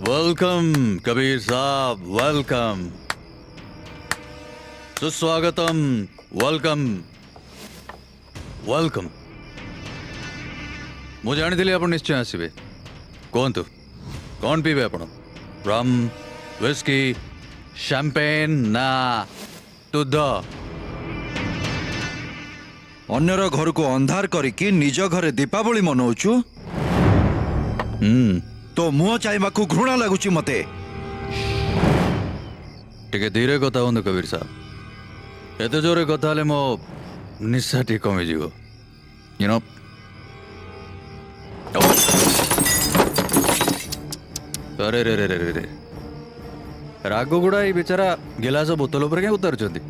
Welcome Kabir साहब, welcome, सुस्वागतम, welcome welcome. ମୁଁ ଜାଣିଥିଲି ଆପଣ ନିଶ୍ଚୟ ଆସିବେ। କୁହନ୍ତୁ କ'ଣ ପିଇବେ ଆପଣ? ରମ୍, ହ୍ୱିସ୍କି, ଶ୍ୟାମ୍ପେନ୍ ନା ଦୁଧ? ଅନ୍ୟର ଘରକୁ ଅନ୍ଧାର କରିକି ନିଜ ଘରେ ଦୀପାବଳି ମନଉଛୁ? ତ ମୁହଁ ଚାହିଁବାକୁ ଘୃଣା ଲାଗୁଛି ମତେ। ଟିକେ ଧୀରେ କଥା ହୁଅନ୍ତୁ କବୀର ସାହବ। ଏତେ ଜୋରେ କଥା ହେଲେ ମୋ ନିଶା ଟିକେ କମିଯିବ। You know? अरे रे रे रे रे रे राग गुड़ा ये बेचारा गिलास बोतल पर क्या उतारुଛନ୍ତି?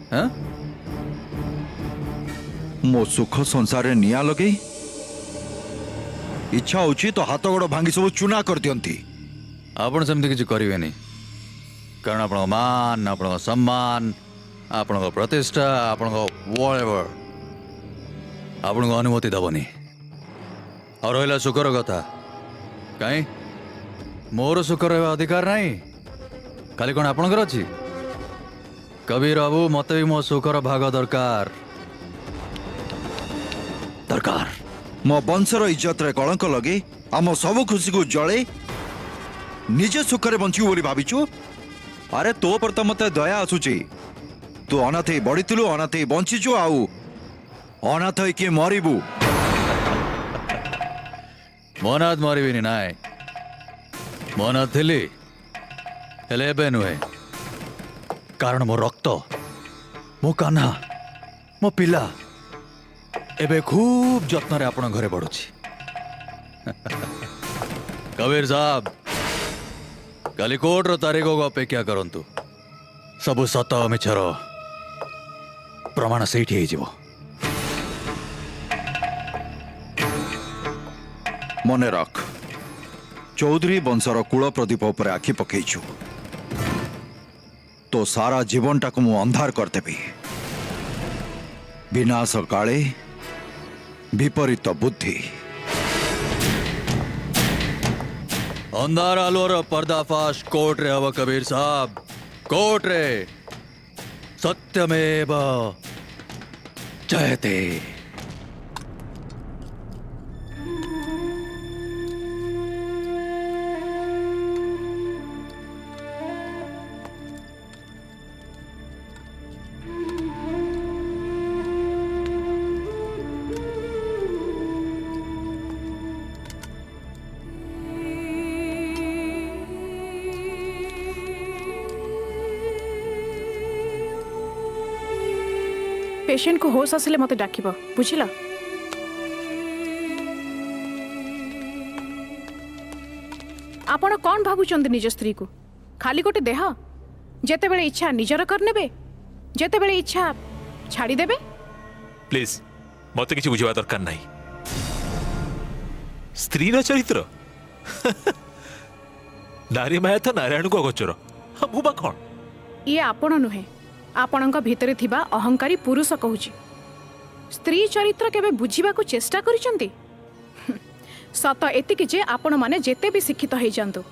मो सुख संसार निया लगे इच्छा होची तो हाथ गोड़ भांगी सब चुना कर दियंती। आपण सेमती किछि करिवेनी, कारण आपण मान, आपण सम्मान, आपण प्रतिष्ठा, आपण व्हाटएवर आपण अनुमति दबनी। और रहा सुखर कथा, कहीं मोर सुख रहा अधिकार नहीं, खाली कौन आपणकर अच्छी? कबीर बाबू, मत भी मो सुखर भाग दरकार दरकार। मो वंशर इज्जत रे कलंक लगे आम सब खुशी को जले निजे सुखरे बंचू बोली भाविचु। अरे तो पर तो मते दया आसुची। तू अनाथ ही बढितलु, अनाथ ही बंचीचु, आउ अनाथ ही के मरिबु। मोनाथ मरबिनी नाय, मोनाथ थिली हेले एबे नुहे, कारण मो रक्त, मो कान्हा, मो पिला एबे खूब जत्न रे आपण घरे बढ़ुची। कबीर साहब, काली कोर्ट रो तारीख को अपेक्षा करंतु। सबु सत मिछर प्रमाण सेठी हे जीवो। मने रख, चौधरी वंशर कूल प्रदीप पर आखि पकईचु तो सारा जीवन टाक मु अंधार करदेबी। विनाश काले विपरीत बुद्धि। अंधार आलोर पर्दाफाश कोर्ट रे हव कबीर साहब, कोर्ट रे सत्यमेव जयते। पेशेंट को होश आसिले मते डाकिबो, बुझिला? आपण कौन भाबुचंदी निज स्त्री को? खाली गोटे देह, जेते बेले इच्छा निजर करनेबे, जेते बेले इच्छा छाड़ी देबे। प्लीज मते किछि बुझिबा दरकार नाही। स्त्री रा चरित्र नारी माया तो नारायण को गोचर, हम बा कोन? ये आपण नुहे, आपणक भितरे थिबा अहंकारी पुरुष कहूची। स्त्री चरित्र केबे बुझिबा को चेष्टा करिसंती? सत एतिकी जे आपण माने जेते भी शिक्षित होई जांतु,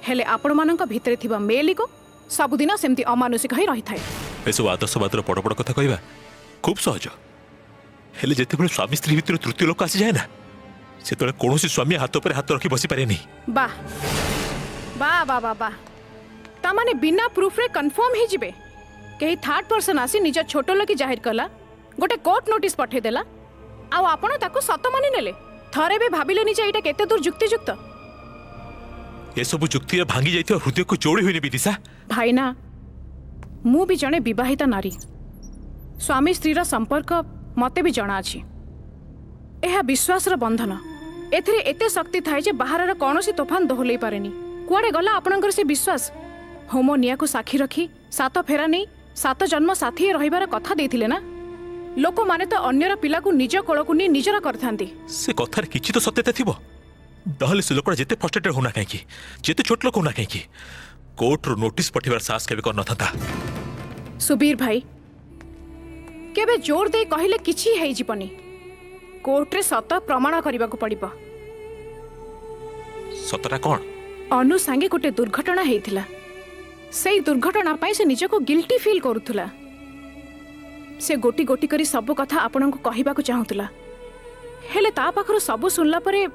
हेले आपण मानक भितरे थिबा मेली को सबुदिन सेमती अमानुषिक होई रही थाए। एसो आदर्शवादर बड़ बड़ कथा कहवा खूब सहज, हेले जेते बेले स्वामी स्त्री भितर तृतीय लोक आसी जाए ना, सेतले कोनोसी स्वामी हाथ पर हाथ रखी बसी पारे नहीं। वाह वाह वाह वाह वाह, ता माने बिना प्रूफ रे कंफर्म ही जिबे। कहीं थर्ड पर्सन आसी निज छोट लोकी जाहिर कला, गोटे कोर्ट नोटिस पठे देला, आ आपण ताको सत मानि नेले। थरे बे भाबिलेनी जे एटा केते दूर युक्तियुक्त? ये सब जुक्ति भांगी जाइथिबा हृदय को जोड़ी होइनी विदिशा। भाईना, मु भी जने विवाहिता नारी, स्वामी स्त्रीर संपर्क मते भी जणा अछि। एहा विश्वासर बंधन, एथिरे एते शक्ति थाए जे बाहरर कोनोसी तूफान दोहलै पारेनी। कुआडे गला आपणकर से विश्वास? होमोनिया को साक्षी रखी सात फेरा नहीं 7 जन्म साथी रहिबार कथा देथिले ना। लोक माने तो अन्यर पिला को निज कोलकु नि निजर करथांती। से कथार किछि तो सत्यता थिबो, दहले से लोकड़ा जेते फ्रस्ट्रेटेड होना काहेकि, जेते छोट लोक होना काहेकि कोर्ट रो नोटिस पठेबार साहस केबे कर नथांता। सुबीर भाई, केबे जोर दे कहिले किछि हेइ जिवनी। कोर्ट रे सत प्रमाण करबा को पड़िबो। सतटा कोन? अनु सांगे गोटे दुर्घटना हेइथिला सेई दुर्घटना पाई से निजको गिल्टी फील करूथुला से गोटी गोटी करी सब कथा आपनको कहिबाकू चाहुतुला हेले ता पाखरु सब सुनला परे